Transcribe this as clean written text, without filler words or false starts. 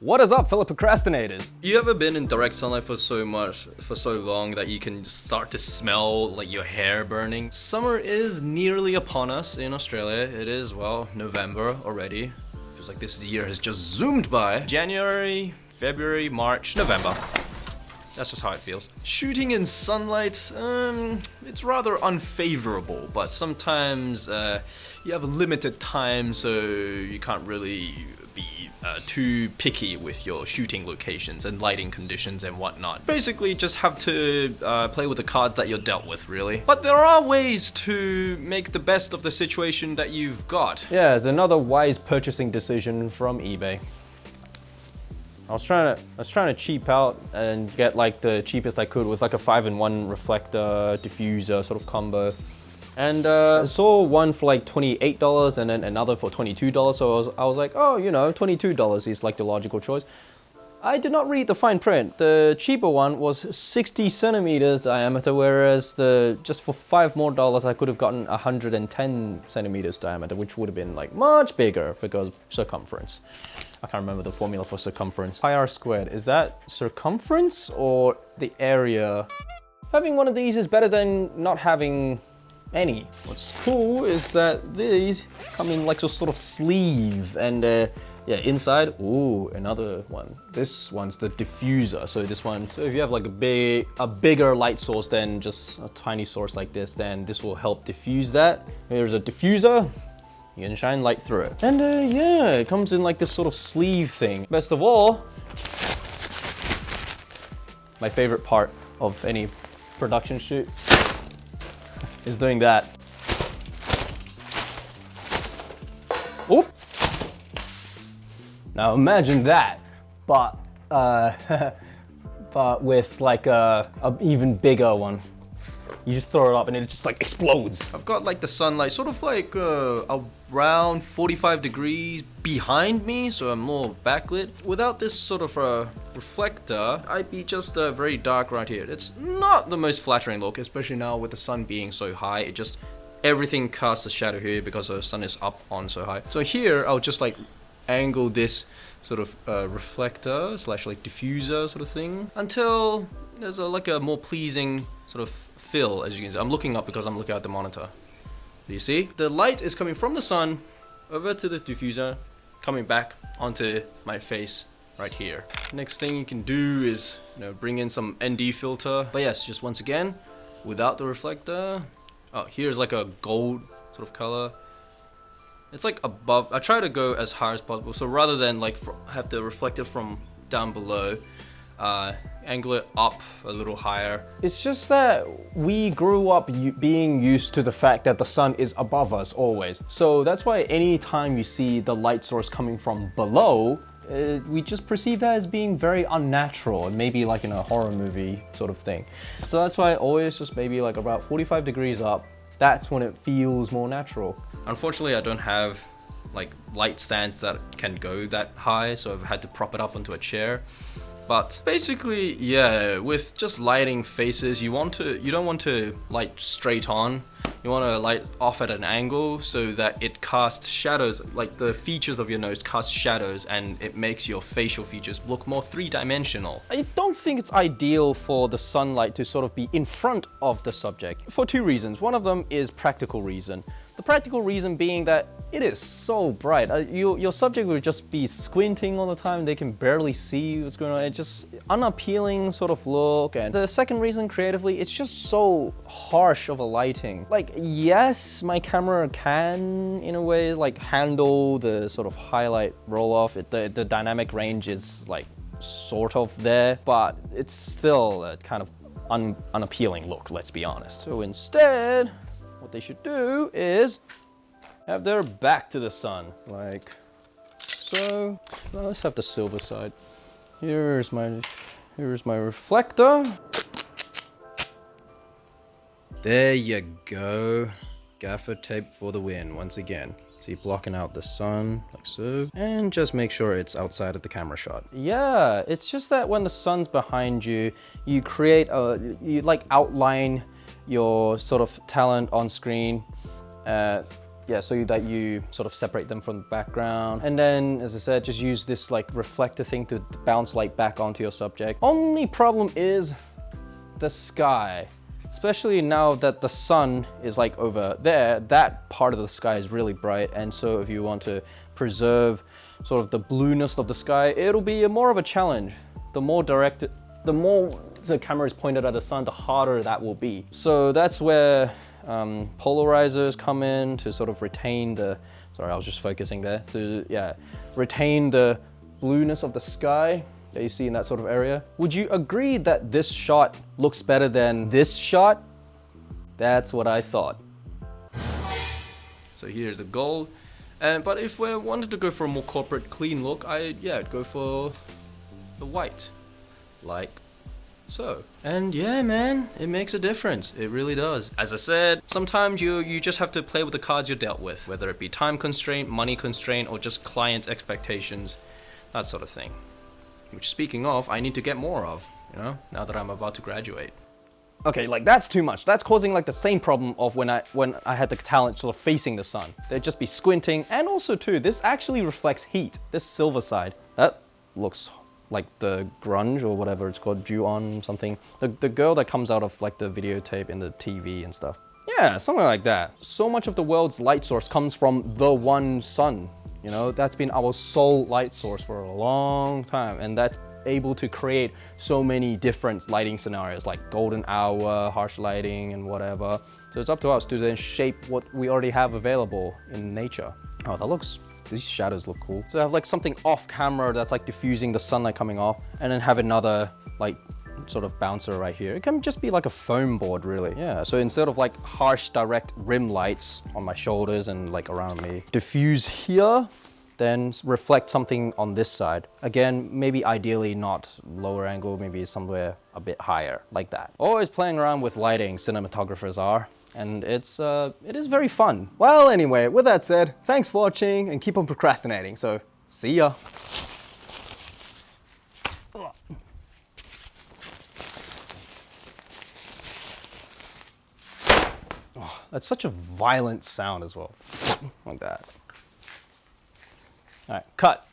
What is up, fellow procrastinators? You ever been in direct sunlight for so long that you can start to smell like your hair burning? Summer is nearly upon us in Australia. It is, well, November already. Feels like this year has just zoomed by. January, February, March, November. That's just how it feels. Shooting in sunlight, it's rather unfavorable, but sometimes you have a limited time, so you can't really be too picky with your shooting locations and lighting conditions and whatnot. Basically, just have to play with the cards that you're dealt with, really. But there are ways to make the best of the situation that you've got. Yeah, it's another wise purchasing decision from eBay. I was trying to cheap out and get like the cheapest I could with like a 5-in-1 reflector diffuser sort of combo. And I saw one for like $28 and then another for $22. So I was like, oh, you know, $22 is like the logical choice. I did not read the fine print. The cheaper one was 60 centimeters diameter, whereas just for $5 more I could have gotten 110 centimeters diameter, which would have been like much bigger because circumference. I can't remember the formula for circumference. Pi r squared, is that circumference or the area? Having one of these is better than not having any. What's cool is that these come in like a sort of sleeve, and yeah, inside, ooh, another one. This one's the diffuser. So this one, so if you have like a bigger light source than just a tiny source like this, then this will help diffuse that. There's a diffuser. You can shine light through it. And yeah, it comes in like this sort of sleeve thing. Best of all, my favorite part of any production shoot is doing that. Oop! Now imagine that, but but with like a even bigger one. You just throw it up and it just like explodes. I've got like the sunlight sort of like around 45 degrees behind me, so I'm more backlit. Without this sort of reflector, I'd be just very dark right here. It's not the most flattering look, especially now with the sun being so high. It just, everything casts a shadow here because the sun is up on so high. So here, I'll just like angle this sort of reflector slash like diffuser sort of thing until there's like a more pleasing sort of fill, as you can see. I'm looking up because I'm looking at the monitor. Do you see? The light is coming from the sun over to the diffuser, coming back onto my face right here. Next thing you can do is, you know, bring in some ND filter. But yes, just once again, without the reflector. Oh, here's like a gold sort of color. It's like above. I try to go as high as possible. So rather than like have the reflector from down below, angle it up a little higher. It's just that we grew up being used to the fact that the sun is above us always. So that's why anytime you see the light source coming from below, we just perceive that as being very unnatural, and maybe like in a horror movie sort of thing. So that's why always just maybe like about 45 degrees up, that's when it feels more natural. Unfortunately, I don't have like light stands that can go that high, so I've had to prop it up onto a chair. But basically, yeah, with just lighting faces, you don't want to light straight on. You want to light off at an angle so that it casts shadows, like the features of your nose cast shadows, and it makes your facial features look more three-dimensional. I don't think it's ideal for the sunlight to sort of be in front of the subject for two reasons. One of them is practical reason. The practical reason being that it is so bright. Your subject will just be squinting all the time. They can barely see what's going on. It's just unappealing sort of look. And the second reason, creatively, it's just so harsh of a lighting. Like, yes, my camera can, in a way, like handle the sort of highlight roll-off. The dynamic range is like sort of there, but it's still a kind of unappealing look, let's be honest. So instead, what they should do is have their back to the sun, like so. Well, let's have the silver side. Here's my reflector. There you go. Gaffer tape for the win once again. So you're blocking out the sun, like so. And just make sure it's outside of the camera shot. Yeah, it's just that when the sun's behind you, you create you like outline your sort of talent on screen Yeah, so that you sort of separate them from the background. And then, as I said, just use this like reflector thing to bounce light back onto your subject. Only problem is the sky. Especially now that the sun is like over there, that part of the sky is really bright. And so if you want to preserve sort of the blueness of the sky, it'll be more of a challenge. The more the camera is pointed at the sun, the harder that will be. So that's where polarizers come in to sort of retain the, sorry, I was just focusing there, to retain the blueness of the sky that you see in that sort of area. Would you agree that this shot looks better than this shot? That's what I thought. So here's the gold. But if we wanted to go for a more corporate clean look, I'd go for the white, like so. And yeah, man, it makes a difference. It really does. As I said, sometimes you just have to play with the cards you're dealt with, whether it be time constraint, money constraint, or just client expectations, that sort of thing. Which, speaking of, I need to get more of, you know, now that I'm about to graduate. Okay, like that's too much. That's causing like the same problem of when I had the talent sort of facing the sun. They'd just be squinting, and also too, this actually reflects heat. This silver side, that looks like the grunge or whatever it's called, Ju-on something. The girl that comes out of like the videotape in the TV and stuff. Yeah, something like that. So much of the world's light source comes from the one sun. You know, that's been our sole light source for a long time, and that's able to create so many different lighting scenarios like golden hour, harsh lighting, and whatever. So it's up to us to then shape what we already have available in nature. Oh, these shadows look cool. So I have like something off camera that's like diffusing the sunlight coming off, and then have another like sort of bouncer right here. It can just be like a foam board, really. Yeah, so instead of like harsh direct rim lights on my shoulders and like around me, diffuse here, then reflect something on this side. Again, maybe ideally not lower angle, maybe somewhere a bit higher, like that. Always playing around with lighting, cinematographers are, and it is very fun. Well, anyway, with that said, thanks for watching and keep on procrastinating, so see ya. Oh, that's such a violent sound as well, like that. All right, cut.